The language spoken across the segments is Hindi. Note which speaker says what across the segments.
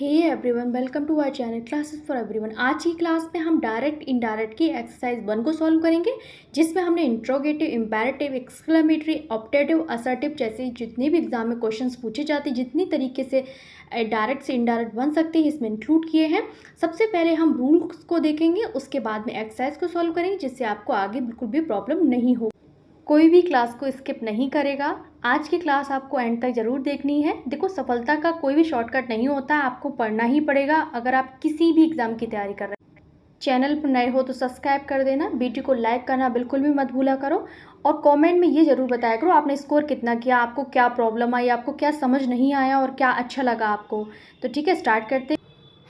Speaker 1: Hey everyone, welcome to our channel classes for everyone. आज की क्लास में हम डायरेक्ट इनडायरेक्ट की एक्सरसाइज 1 को सॉल्व करेंगे, जिसमें हमने interrogative, imperative, exclamatory, optative, assertive जैसे जितने भी एग्जाम में क्वेश्चंस पूछे जाते हैं, जितनी तरीके से डायरेक्ट से इनडायरेक्ट बन सकते हैं, इसमें इंक्लूड किए हैं। सबसे पहले हम रूल्स को देखेंगे, उसके बाद में एक्सरसाइज को सॉल्व करेंगे, जिससे आपको आगे बिल्कुल भी प्रॉब्लम नहीं हो। कोई भी क्लास को स्किप नहीं करेगा। आज की क्लास आपको एंड तक ज़रूर देखनी है। देखो, सफलता का कोई भी शॉर्टकट नहीं होता है, आपको पढ़ना ही पड़ेगा अगर आप किसी भी एग्ज़ाम की तैयारी कर रहे हैं। चैनल पर नए हो तो सब्सक्राइब कर देना, वीडियो को लाइक करना बिल्कुल भी मत भूला करो, और कमेंट में ये ज़रूर बताया करो आपने स्कोर कितना किया, आपको क्या प्रॉब्लम आई, आपको क्या समझ नहीं आया और क्या अच्छा लगा आपको। तो ठीक है, स्टार्ट करते हैं।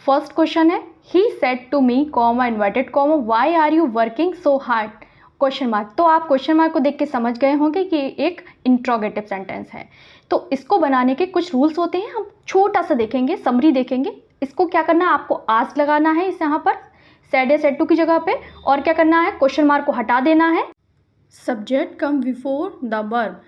Speaker 1: फर्स्ट क्वेश्चन है, he said to me comma inverted comma why are you working so hard question mark. तो आप क्वेश्चन मार्क को देख के समझ गए होंगे कि एक इंट्रोगेटिव सेंटेंस है। तो इसको बनाने के कुछ रूल्स होते हैं, हम छोटा सा देखेंगे, समरी देखेंगे। इसको क्या करना है, आपको आस्क लगाना है इस यहाँ पर सेड या सेड टू की जगह पे, और क्या करना है, क्वेश्चन मार्क को हटा देना है। Subject come before the verb.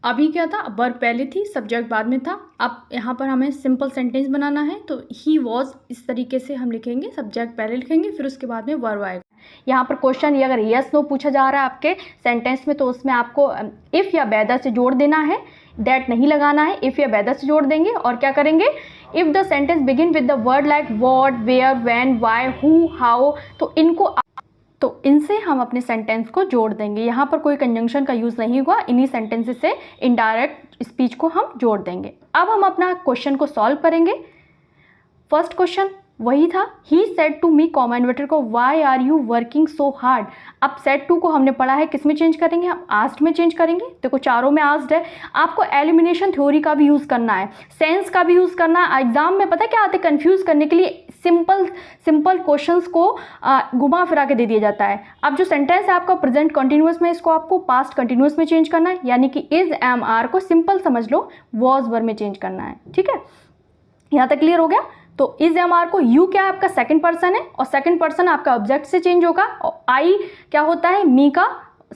Speaker 1: अभी क्या था, वर्ब पहले थी, सब्जेक्ट बाद में था। अब यहाँ पर हमें सिंपल सेंटेंस बनाना है, तो ही वॉज इस तरीके से हम लिखेंगे, सब्जेक्ट पहले लिखेंगे, फिर उसके बाद में वर्ब आएगा। यहाँ पर क्वेश्चन ये अगर यस नो पूछा जा रहा है आपके सेंटेंस में, तो उसमें आपको इफ़ या वेदर से जोड़ देना है, दैट नहीं लगाना है। इफ़ या वेदर से जोड़ देंगे और क्या करेंगे, if the sentence begin with the word like what, where, when, why, who, how, तो इनसे हम अपने सेंटेंस को जोड़ देंगे। यहाँ पर कोई कंजंक्शन का यूज़ नहीं हुआ, इन्हीं सेंटेंसेस से इनडायरेक्ट स्पीच को हम जोड़ देंगे। अब हम अपना क्वेश्चन को सॉल्व करेंगे। फर्स्ट क्वेश्चन वही था, he said to me comma inverted को why are you working so hard. अब सेड टू को हमने पढ़ा है, किस में चेंज करेंगे, हम आस्क्ड में चेंज करेंगे। देखो चारों में आस्क्ड है। आपको एलिमिनेशन थ्योरी का भी यूज़ करना है, सेंस का भी यूज़ करना है। एग्जाम में पता है क्या आते, कंफ्यूज करने के लिए सिंपल क्वेश्चंस को घुमा फिरा के दे दिया जाता है। अब जो सेंटेंस है आपका प्रेजेंट कंटिन्यूअस में, इसको आपको पास्ट कंटिन्यूअस में चेंज करना है, यानी कि इज एम आर को सिंपल समझ लो, वॉज वर में चेंज करना है। ठीक है, यहाँ तक क्लियर हो गया। तो इज एम आर को यू क्या है, आपका सेकंड पर्सन है, और सेकंड पर्सन आपका ऑब्जेक्ट से चेंज होगा। और आई क्या होता है, मी का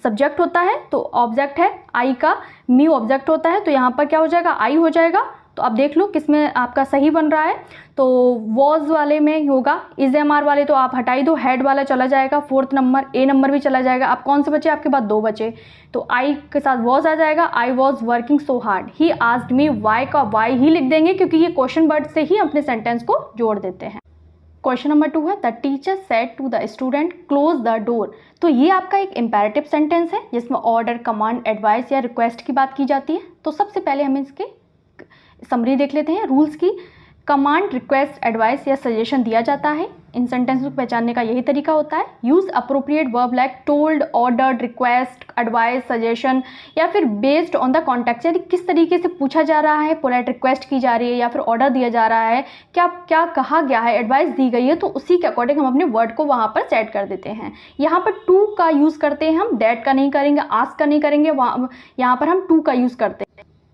Speaker 1: सब्जेक्ट होता है, तो ऑब्जेक्ट है आई का, मी ऑब्जेक्ट होता है, तो यहाँ पर क्या हो जाएगा, आई हो जाएगा। तो अब देख लो किसमें आपका सही बन रहा है, तो वॉज वाले में होगा, इज एम आर वाले तो आप हटाई दो, हेड वाला चला जाएगा, फोर्थ नंबर ए नंबर भी चला जाएगा। अब कौन से बचे आपके पास, दो बचे, तो आई के साथ वॉज आ जाएगा। I was working so hard, he asked me why का वाई ही लिख देंगे, क्योंकि ये क्वेश्चन वर्ड से ही अपने सेंटेंस को जोड़ देते हैं। क्वेश्चन नंबर 2 है, the teacher said to the student close the door. तो ये आपका एक इंपेरेटिव सेंटेंस है, जिसमें ऑर्डर, कमांड, एडवाइस या रिक्वेस्ट की बात की जाती है। तो सबसे पहले हम इसके समरी देख लेते हैं रूल्स की। कमांड, रिक्वेस्ट, एडवाइस या सजेशन दिया जाता है, इन सेंटेंस को पहचानने का यही तरीका होता है। Use appropriate verb like told, ordered, request, advice, suggestion, या फिर बेस्ड ऑन द कॉन्टेक्स्ट, यानी किस तरीके से पूछा जा रहा है, पोलाइट रिक्वेस्ट की जा रही है या फिर ऑर्डर दिया जा रहा है, क्या क्या कहा गया है, एडवाइस दी गई है, तो उसी के अकॉर्डिंग हम अपने वर्ड को वहाँ पर सेट कर देते हैं। यहाँ पर टू का यूज़ करते हैं हम, दैट का नहीं करेंगे, आस्क का नहीं करेंगे, यहाँ पर हम टू का यूज़ करते हैं।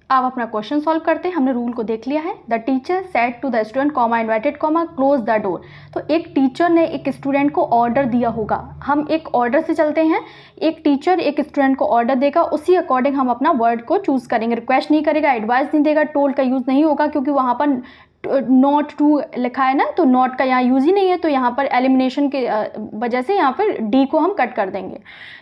Speaker 1: अब अपना क्वेश्चन सॉल्व करते हैं। हमने रूल को देख लिया है, the teacher said to the student comma inverted comma close the door. तो एक टीचर ने एक स्टूडेंट को ऑर्डर दिया होगा, हम एक ऑर्डर से चलते हैं, एक टीचर एक स्टूडेंट को ऑर्डर देगा, उसी अकॉर्डिंग हम अपना वर्ड को चूज करेंगे। रिक्वेस्ट नहीं करेगा, एडवाइस नहीं देगा, टोल्ड का यूज़ नहीं होगा, क्योंकि वहाँ पर नॉट टू लिखा है ना, तो नॉट का यहाँ यूज़ ही नहीं है, तो यहाँ पर एलिमिनेशन के वजह से यहाँ पर डी को हम कट कर देंगे।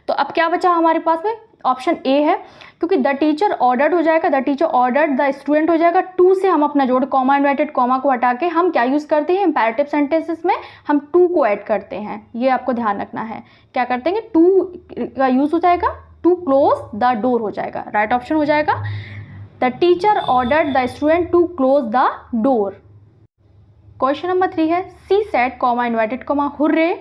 Speaker 1: तो अब क्या बचा हमारे पास में, ऑप्शन ए है, क्योंकि द टीचर ऑर्डर्ड हो जाएगा, the teacher ordered the student हो जाएगा। टू से हम अपना जोड़, कॉमा इन्वर्टेड कॉमा को हटा के हम क्या यूज़ करते हैं, इंपेरेटिव सेंटेंसेस में हम टू को ऐड करते हैं, ये आपको ध्यान रखना है। क्या करते हैं, टू का यूज़ हो जाएगा, टू क्लोज द डोर हो जाएगा, राइट ऑप्शन हो जाएगा। The teacher ordered the student to close the door. Question number 3 है, she said comma inverted comma hurray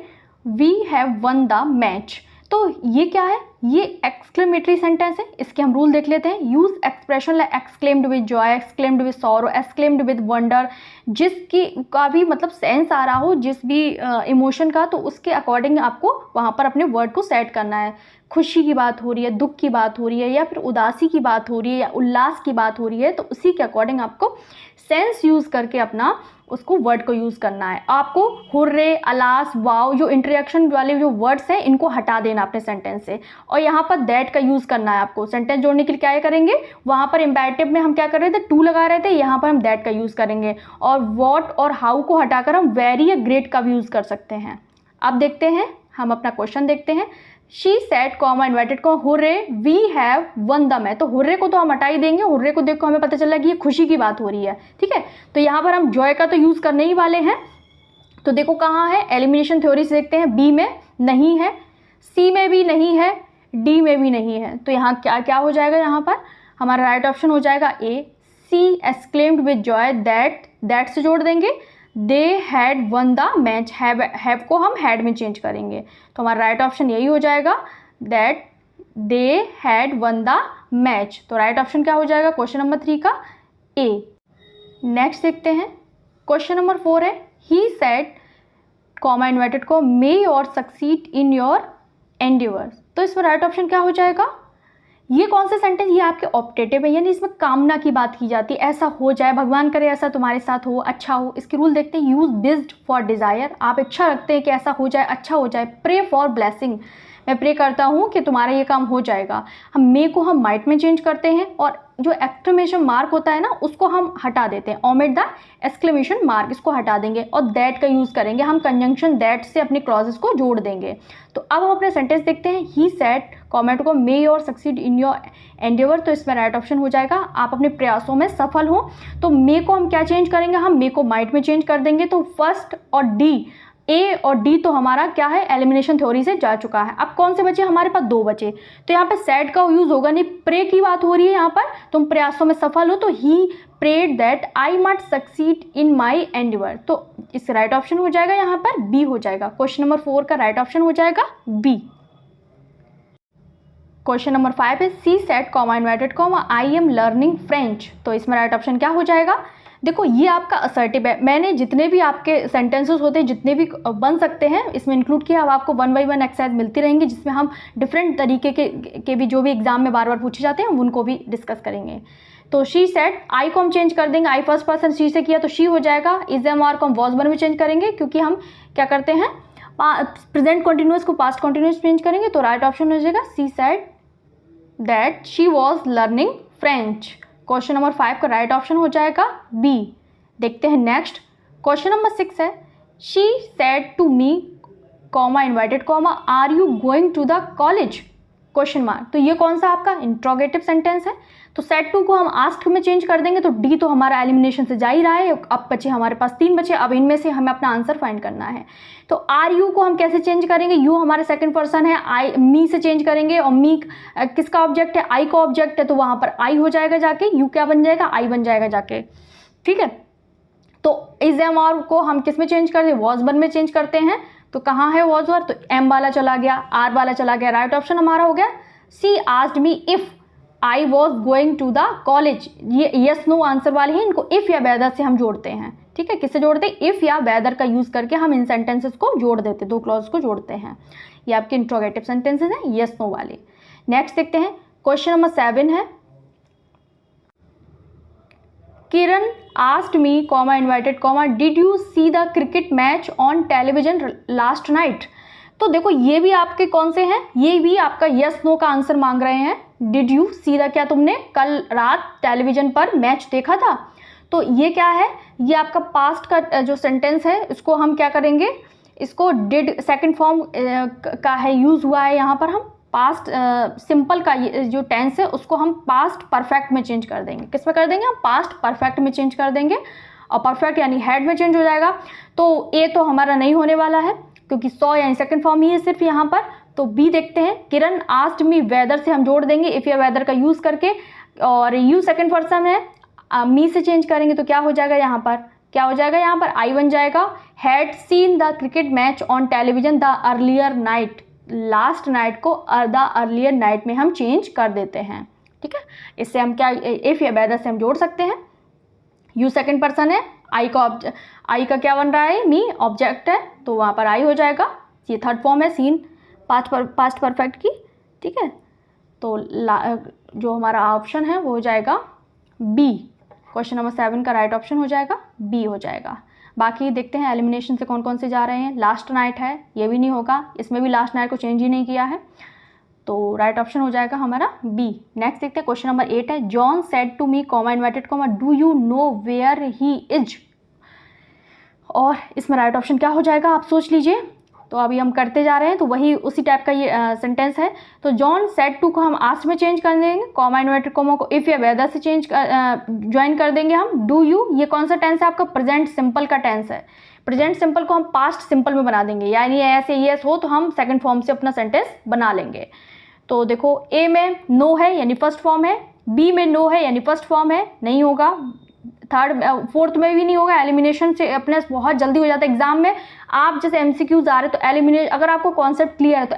Speaker 1: we have won the match. तो ये क्या है, ये एक्सक्लेमेटरी सेंटेंस है, इसके हम रूल देख लेते हैं। Use expression like exclaimed with Joy, exclaimed with sorrow, exclaimed with wonder, जिसकी का भी मतलब सेंस आ रहा हो, जिस भी इमोशन का, तो उसके अकॉर्डिंग आपको वहाँ पर अपने वर्ड को सेट करना है। खुशी की बात हो रही है, दुख की बात हो रही है, या फिर उदासी की बात हो रही है, या उल्लास की बात हो रही है, तो उसी के अकॉर्डिंग आपको सेंस यूज़ करके अपना उसको वर्ड को यूज़ करना है। आपको हुर्रे, अलास, वाव, जो इंटरेक्शन वाले जो वर्ड्स हैं, इनको हटा देना अपने सेंटेंस से, और यहाँ पर दैट का यूज़ करना है आपको। सेंटेंस जोड़ने के लिए क्या करेंगे, वहाँ पर इम्पेरेटिव में हम क्या कर रहे थे, टू लगा रहे थे, यहाँ पर हम दैट का यूज़ करेंगे। और वॉट और हाउ को हटाकर हम वेरी या ग्रेट का भी यूज़ कर सकते हैं। अब देखते हैं, हम अपना क्वेश्चन देखते हैं। She said comma inverted comma hurray we have won the match. तो हुर्रे को तो हम हटा ही देंगे, हुर्रे को देखो हमें पता चला कि ये खुशी की बात हो रही है, ठीक है। तो यहाँ पर हम जॉय का तो यूज़ करने ही वाले हैं। तो देखो कहाँ है, एलिमिनेशन थ्योरी से देखते हैं, बी में नहीं है, सी में भी नहीं है, डी में भी नहीं है। तो यहाँ क्या क्या हो जाएगा, यहाँ पर हमारा राइट ऑप्शन हो जाएगा ए। सी एक्सक्लेम्ड विद जॉय दैट से जोड़ देंगे, दे had won the match, have को हम हैड में चेंज करेंगे। तो हमारा राइट ऑप्शन यही हो जाएगा, that they had won the match. तो राइट ऑप्शन क्या हो जाएगा क्वेश्चन नंबर 3 का ए। नेक्स्ट देखते हैं, क्वेश्चन नंबर 4 है, ही सेड कॉमा इन्वर्टेड को मे your succeed in your endeavours. तो इसमें राइट ऑप्शन क्या हो जाएगा, ये कौन से सेंटेंस, ये आपके ऑप्टेटिव है, यानी इसमें कामना की बात की जाती है, ऐसा हो जाए, भगवान करे ऐसा तुम्हारे साथ हो, अच्छा हो। इसके रूल देखते हैं, यूज बेस्ड फॉर डिजायर, आप इच्छा रखते हैं कि ऐसा हो जाए, अच्छा हो जाए। प्रे फॉर ब्लेसिंग, मैं प्रे करता हूँ कि तुम्हारा ये काम हो जाएगा। हम मे को हम माइट में चेंज करते हैं, और जो एक्सक्लेमेशन मार्क होता है ना उसको हम हटा देते हैं, ओमिट द एक्सक्लेमेशन मार्क, इसको हटा देंगे और दैट का यूज़ करेंगे। हम कंजंक्शन दैट से अपने क्लॉजेस को जोड़ देंगे। तो अब हम अपने सेंटेंस देखते हैं, ही सेड कॉमेंट को मे your succeed in your Endeavour. तो इसमें राइट ऑप्शन हो जाएगा, आप अपने प्रयासों में सफल हो। तो मे को हम क्या चेंज करेंगे, हम मे को माइट में चेंज कर देंगे। तो फर्स्ट और डी, ए और डी तो हमारा क्या है, एलिमिनेशन थ्योरी से जा चुका है। अब कौन से बचे, हमारे पास 2 बचे। तो यहाँ पे सैड का यूज होगा नहीं, प्रे की बात हो रही है, यहाँ पर तुम प्रयासों में सफल हो, तो he prayed that I must succeed in my endeavour. तो इस राइट ऑप्शन हो जाएगा यहाँ पर बी हो जाएगा। क्वेश्चन नंबर 4 का राइट ऑप्शन हो जाएगा बी। क्वेश्चन नंबर 5 है, she said comma inverted comma I am learning French. तो इसमें राइट ऑप्शन क्या हो जाएगा, देखो ये आपका असर्टिव है। मैंने जितने भी आपके सेंटेंसेस होते हैं, जितने भी बन सकते हैं इसमें इंक्लूड किया। अब आपको 1 बाय 1 एक्सरसाइज मिलती रहेंगी, जिसमें हम डिफरेंट तरीके के भी जो भी एग्जाम में बार बार पूछे जाते हैं उनको भी डिस्कस करेंगे। तो शी सेड, आई को हम चेंज कर देंगे, आई फर्स्ट पर्सन शी से किया तो शी हो जाएगा। इज एम आर को हम वॉज वन में चेंज करेंगे, क्योंकि हम क्या करते हैं, प्रेजेंट कॉन्टिन्यूस को पास्ट कॉन्टिन्यूस चेंज करेंगे। तो राइट ऑप्शन हो जाएगा सी said that she was learning French. Question number 5 का राइट ऑप्शन हो जाएगा बी। देखते हैं नेक्स्ट, क्वेश्चन नंबर 6 है, she said to me comma inverted comma are you going to the college question mark. तो ये कौन सा आपका इंट्रोगेटिव सेंटेंस है। तो सेड टू को हम आस्क में चेंज कर देंगे। तो डी तो हमारा एलिमिनेशन से जा ही रहा है। अब बचे हमारे पास 3 बचे, अब इनमें से हमें अपना आंसर फाइंड करना है। तो आर यू को हम कैसे चेंज करेंगे, यू हमारे सेकंड पर्सन है, आई मी से चेंज करेंगे, और मी किसका ऑब्जेक्ट है, आई का ऑब्जेक्ट है, तो वहाँ पर आई हो जाएगा जाके, यू क्या बन जाएगा, आई बन जाएगा जाके, ठीक है। तो इज एम आर को हम किस में चेंज करते हैं, वॉज वन में चेंज करते हैं। तो कहाँ है वॉज वर, तो एम वाला चला गया, आर वाला चला गया। राइट ऑप्शन हमारा हो गया she asked me if I was going to the college. ये यस नो आंसर वाले हैं, इनको इफ या वेदर से हम जोड़ते हैं, ठीक है। किससे जोड़ते हैं, इफ या वेदर का यूज करके हम इन सेंटेंसेस को जोड़ देते हैं, 2 क्लॉज को जोड़ते हैं। ये आपके इंट्रोगेटिव सेंटेंसेस हैं, यस नो वाले। नेक्स्ट देखते हैं, क्वेश्चन नंबर 7 है, किरण asked me comma invited comma did you see the cricket match on television last night। तो देखो ये भी आपके कौन से हैं, ये भी आपका यस नो का आंसर मांग रहे हैं। डिड यू सी द, क्या तुमने कल रात टेलीविजन पर मैच देखा था। तो ये क्या है, ये आपका पास्ट का जो सेंटेंस है इसको हम क्या करेंगे, इसको डिड सेकंड फॉर्म का है यूज हुआ है यहाँ पर। हम पास्ट सिंपल का जो टेंस है उसको हम पास्ट परफेक्ट में चेंज कर देंगे। किस में कर देंगे, हम पास्ट परफेक्ट में चेंज कर देंगे, और परफेक्ट यानी हैड में चेंज हो जाएगा। तो ए तो हमारा नहीं होने वाला है, क्योंकि सॉ यानी सेकंड फॉर्म ही है सिर्फ यहाँ पर। तो बी देखते हैं, किरण आस्क्ड मी वेदर से हम जोड़ देंगे इफ या वेदर का यूज करके, और यू सेकंड पर्सन है, मी से चेंज करेंगे तो क्या हो जाएगा, यहाँ पर क्या हो जाएगा, यहाँ पर आई बन जाएगा। Had seen the cricket match on television the earlier night, last night को द अर्लियर नाइट में हम चेंज कर देते हैं, ठीक है। इससे हम क्या इफ या वेदर से हम जोड़ सकते हैं। यू सेकंड पर्सन है, आई का क्या बन रहा है, मी ऑब्जेक्ट है, तो वहाँ पर आई हो जाएगा। ये थर्ड फॉर्म है सीन पास्ट परफेक्ट की, ठीक है। तो जो हमारा ऑप्शन है वो हो जाएगा बी। क्वेश्चन नंबर 7 का राइट ऑप्शन हो जाएगा बी हो जाएगा। बाकी देखते हैं एलिमिनेशन से कौन कौन से जा रहे हैं। लास्ट नाइट है, ये भी नहीं होगा, इसमें भी लास्ट नाइट को चेंज ही नहीं किया है। तो राइट ऑप्शन हो जाएगा हमारा बी। नेक्स्ट देखते हैं क्वेश्चन नंबर 8 है, John said to me comma inverted comma do you know where he is. और इसमें राइट ऑप्शन क्या हो जाएगा आप सोच लीजिए। तो अभी हम करते जा रहे हैं, तो वही उसी टाइप का ये सेंटेंस है। तो जॉन सेड टू को हम आस्क्ड में चेंज कर देंगे, कॉमा इन्वर्टेड कॉमा को इफ या वेदर से चेंज ज्वाइन कर देंगे हम। डू यू, ये कौन सा टेंस है आपका, प्रेजेंट सिंपल का टेंस है। प्रेजेंट सिंपल को हम पास्ट सिंपल में बना देंगे, यानी ऐसे यस हो तो हम सेकंड फॉर्म से अपना सेंटेंस बना लेंगे। तो देखो ए में नो है यानी फर्स्ट फॉर्म है, बी में नो है यानी फर्स्ट फॉर्म है, नहीं होगा। थर्ड फोर्थ में भी नहीं होगा, एलिमिनेशन से अपने बहुत जल्दी हो जाता है। एग्जाम में आप जैसे एमसीक्यूज आ रहे तो अगर आपको कॉन्सेप्ट क्लियर है तो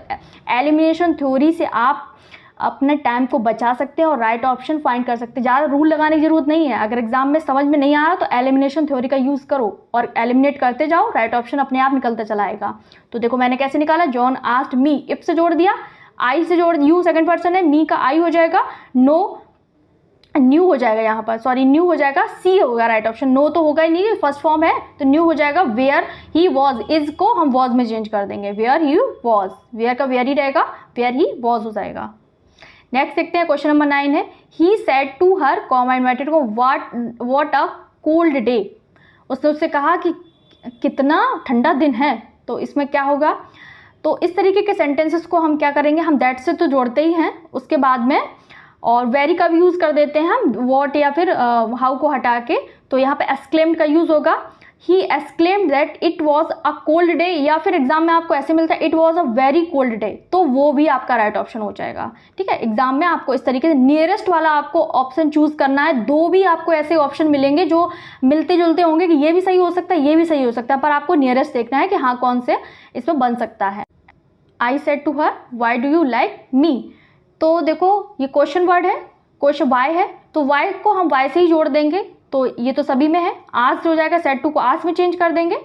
Speaker 1: एलिमिनेशन थ्योरी से आप अपने टाइम को बचा सकते हैं और राइट ऑप्शन फाइंड कर सकते हैं। ज़्यादा रूल लगाने की जरूरत नहीं है। अगर एग्जाम में समझ में नहीं आ रहा तो एलिमिनेशन थ्योरी का यूज़ करो और एलिमिनेट करते जाओ, राइट ऑप्शन अपने आप निकलता चला आएगा। तो देखो मैंने कैसे निकाला, जॉन आस्क्ड मी, इफ से जोड़ दिया, आई से जोड़, यू सेकंड पर्सन है, मी का आई हो जाएगा, नो न्यू हो जाएगा, यहाँ पर सॉरी न्यू हो जाएगा, सी होगा राइट ऑप्शन। नो तो होगा ही नहीं, फर्स्ट फॉर्म है, तो न्यू हो जाएगा। वेयर ही वॉज, इज को हम वॉज में चेंज कर देंगे, वेयर ही वॉज, वेयर का वेयर ही रहेगा, वेयर ही वॉज हो जाएगा। नेक्स्ट देखते हैं क्वेश्चन नंबर 9 है, he said to her comma inverted को व्हाट अ कोल्ड डे। उसने उससे कहा कि कितना ठंडा दिन है। तो इसमें क्या होगा, तो इस तरीके के सेंटेंसेस को हम क्या करेंगे, हम दैट से तो जोड़ते ही हैं, उसके बाद में और वेरी का भी यूज़ कर देते हैं हम, वॉट या फिर हाउ को हटा के। तो यहाँ पे एक्सक्लेम्ड का यूज़ होगा, he exclaimed that it was a cold day, या फिर एग्जाम में आपको ऐसे मिलता है it was a very cold day, तो वो भी आपका राइट ऑप्शन हो जाएगा। ठीक है, एग्जाम में आपको इस तरीके से नियरेस्ट वाला आपको ऑप्शन चूज करना है। दो भी आपको ऐसे ऑप्शन मिलेंगे जो मिलते जुलते होंगे कि ये भी सही हो सकता है, ये भी सही हो सकता है, पर आपको नियरेस्ट देखना है कि हाँ कौन से इसमें बन सकता है। I said to her why do you like me. तो देखो ये क्वेश्चन वर्ड है, क्वेश्चन वाई है, तो वाई को हम वाई से ही जोड़ देंगे, तो ये तो सभी में है। आस्क्ड हो जाएगा, सेड टू को आस्क्ड में चेंज कर देंगे।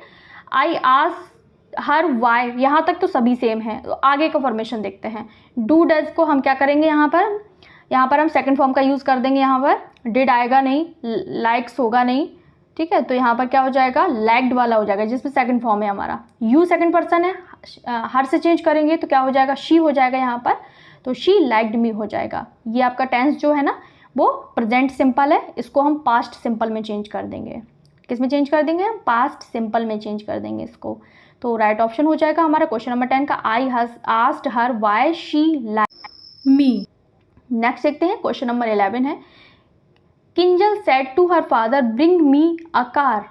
Speaker 1: आई आस्क्ड हर वाई, यहाँ तक तो सभी सेम है। तो आगे का फॉर्मेशन देखते हैं। डू डज को हम क्या करेंगे, यहाँ पर हम सेकंड फॉर्म का यूज़ कर देंगे। यहाँ पर डिड आएगा नहीं, लाइक्स होगा नहीं, ठीक है। तो यहाँ पर क्या हो जाएगा, लैक्ड वाला हो जाएगा, जिसमें सेकंड फॉर्म है हमारा। यू सेकंड पर्सन है, हर से चेंज करेंगे तो क्या हो जाएगा, शी हो जाएगा यहाँ पर, तो शी लाइक्ड मी हो जाएगा। ये आपका टेंस जो है ना वो प्रेजेंट सिंपल है, इसको हम पास्ट सिंपल में चेंज कर देंगे। किस में चेंज कर देंगे, हम पास्ट सिंपल में चेंज कर देंगे इसको। तो राइट ऑप्शन हो जाएगा हमारा क्वेश्चन नंबर 10 का, I has asked her why she liked me. Next देखते हैं क्वेश्चन नंबर 11 है, Kinjal said to her father bring me a car.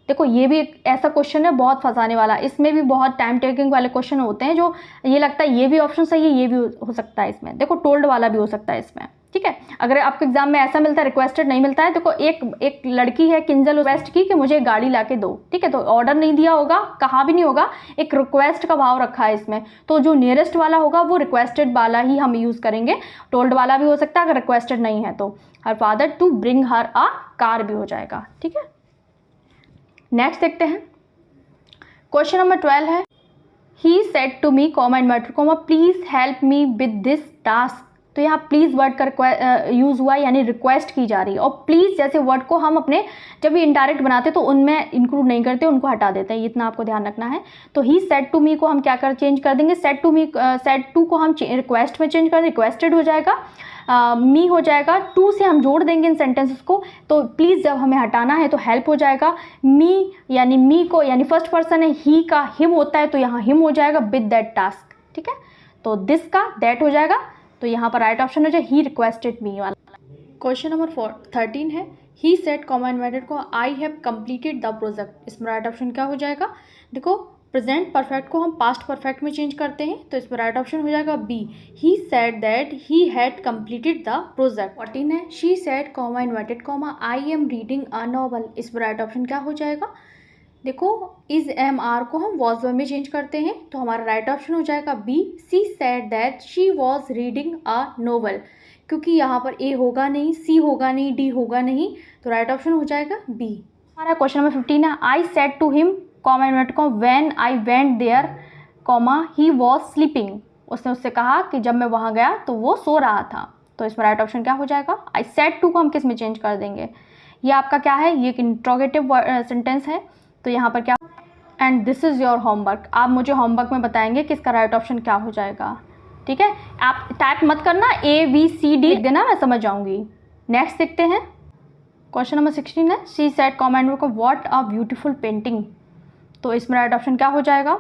Speaker 1: देखो ये भी एक ऐसा क्वेश्चन है बहुत फंसाने वाला, इसमें भी बहुत टाइम टेकिंग वाले क्वेश्चन होते हैं जो ये लगता है ये भी ऑप्शन सही है, ये भी हो सकता है इसमें। देखो टोल्ड वाला भी हो सकता है इसमें, ठीक है। अगर आपको एग्जाम में ऐसा मिलता है रिक्वेस्टेड नहीं मिलता है, देखो एक लड़की है किंजल रिक्वेस्ट की कि मुझे गाड़ी ला के दो, ठीक है। तो ऑर्डर नहीं दिया होगा, कहा भी नहीं होगा, एक रिक्वेस्ट का भाव रखा है इसमें। तो जो नियरेस्ट वाला होगा वो रिक्वेस्टेड वाला ही हम यूज़ करेंगे। टोल्ड वाला भी हो सकता है अगर रिक्वेस्टेड नहीं है तो। Her father to bring her a car भी हो जाएगा, ठीक है। नेक्स्ट देखते हैं क्वेश्चन नंबर 12 है, he said to me comma inverted comma please help me with this task. तो यहाँ प्लीज वर्ड का यूज़ हुआ, यानी रिक्वेस्ट की जा रही है। और प्लीज जैसे वर्ड को हम अपने जब भी इनडायरेक्ट बनाते तो उनमें इंक्लूड नहीं करते, उनको हटा देते हैं, इतना आपको ध्यान रखना है। तो ही सेड टू मी को हम क्या चेंज कर देंगे, सेड टू को हम रिक्वेस्ट में चेंज कर, रिक्वेस्टेड हो जाएगा, मी हो जाएगा, टू से हम जोड़ देंगे इन सेंटेंसेस को। तो प्लीज़ जब हमें हटाना है तो हेल्प हो जाएगा। मी यानी मी को, यानी फर्स्ट पर्सन है, ही का हिम होता है तो यहाँ हिम हो जाएगा विद दैट टास्क, ठीक है। तो दिस का दैट हो जाएगा, तो यहाँ पर राइट ऑप्शन हो जाए ही रिक्वेस्टेड मी वाला। क्वेश्चन नंबर 13 है, ही सेड कॉमा इन्वर्टेड को I have completed the project. इसमें राइट ऑप्शन क्या हो जाएगा, देखो प्रेजेंट परफेक्ट को हम पास्ट परफेक्ट में चेंज करते हैं, तो इसमें राइट ऑप्शन हो जाएगा B, he said that he had completed the project. 14 है, she said comma inverted comma I am reading a novel. इसमें राइट ऑप्शन क्या हो जाएगा, देखो इज एम आर को हम वॉज में चेंज करते हैं, तो हमारा राइट ऑप्शन हो जाएगा B, she said that she was reading a novel. क्योंकि यहाँ पर ए होगा नहीं, सी होगा नहीं, डी होगा नहीं, तो राइट ऑप्शन हो जाएगा बी। हमारा क्वेश्चन नंबर 15 है, I said to him comma inverted comma when I went there comma he was sleeping. उसने उससे कहा कि जब मैं वहाँ गया तो वो सो रहा था, तो इसमें राइट ऑप्शन क्या हो जाएगा, आई सेड टू को हम किस में चेंज कर देंगे, ये आपका क्या है, ये एक इंट्रोगेटिव सेंटेंस है, तो यहाँ पर क्या, and this is your homework. आप मुझे होमवर्क में बताएंगे कि इसका राइट ऑप्शन क्या हो जाएगा। ठीक है, आप टाइप मत करना, ABCD लिख देना, मैं समझ जाऊंगी। नेक्स्ट देखते हैं, क्वेश्चन नंबर 16 है, शी सेड कमेंट को व्हाट अ ब्यूटीफुल पेंटिंग। तो इसमें राइट ऑप्शन क्या हो जाएगा,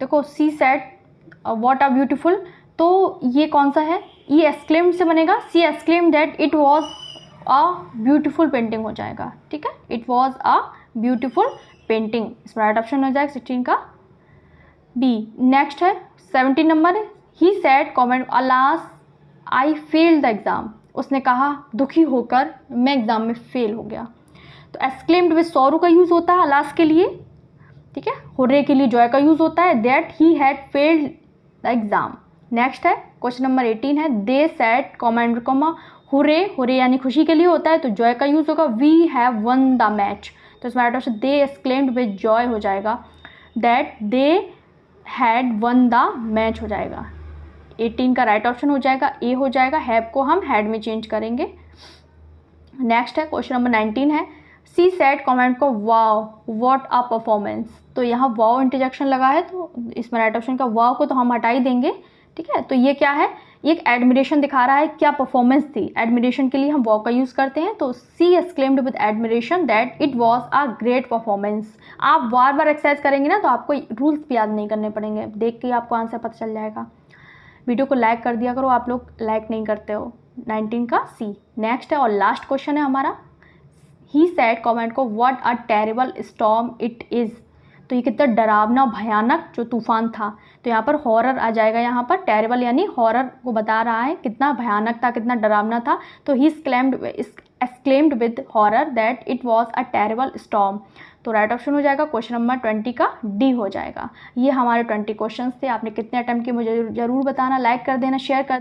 Speaker 1: देखो she said what a beautiful, तो ये कौन सा है, ये एक्सक्लेम्ड से बनेगा, she exclaimed that it was a beautiful painting हो जाएगा। ठीक है, it was a beautiful painting, इसमें राइट ऑप्शन हो जाएगा 16 का बी। नेक्स्ट है 17 number, he said comment alas I failed the exam, उसने कहा दुखी होकर मैं एग्ज़ाम में फेल हो गया। तो एक्सक्लेम्ड विद सॉरो का यूज़ होता है अलास के लिए, ठीक है, हुर्रे के लिए जॉय का यूज़ होता है, that he had failed the exam. Next है क्वेश्चन नंबर 18 है, they said comment comma hurray, hurray यानी खुशी के लिए होता है, तो जॉय का यूज़ होगा, we have won the match, तो इसमें right option they exclaimed with joy हो जाएगा, that they had won the match हो जाएगा। 18 का राइट ऑप्शन हो जाएगा ए हो जाएगा, हैव को हम हैड में चेंज करेंगे। नेक्स्ट है क्वेश्चन नंबर 19 है, सी सेड कमेंट को वाओ व्हाट अ परफॉर्मेंस, तो यहाँ वाओ इंटरजेक्शन लगा है, तो इसमें राइट ऑप्शन का वाओ को तो हम हटा ही देंगे। ठीक है, तो ये क्या है, ये एक एडमिरेशन दिखा रहा है, क्या परफॉर्मेंस थी, एडमिरेशन के लिए हम वाओ का यूज़ करते हैं, तो she exclaimed with admiration that it was a great performance. आप बार बार एक्सरसाइज करेंगे ना तो आपको रूल्स भी याद नहीं करने पड़ेंगे, देख के आपको आंसर पता चल जाएगा। वीडियो को लाइक कर दिया करो, आप लोग लाइक नहीं करते हो। 19 का सी। नेक्स्ट है और लास्ट क्वेश्चन है हमारा, ही सेड कमेंट को what a terrible storm it is, तो ये कितना डरावना भयानक जो तूफान था, तो यहाँ पर हॉरर आ जाएगा, यहाँ पर टेरिबल यानी हॉरर को बता रहा है कितना भयानक था, कितना डरावना था, तो he exclaimed with horror that it was a terrible storm, तो राइट ऑप्शन हो जाएगा क्वेश्चन नंबर 20 का डी हो जाएगा। ये हमारे 20 क्वेश्चंस थे, आपने कितने अटेम्प्ट किए मुझे ज़रूर बताना, लाइक कर देना, शेयर कर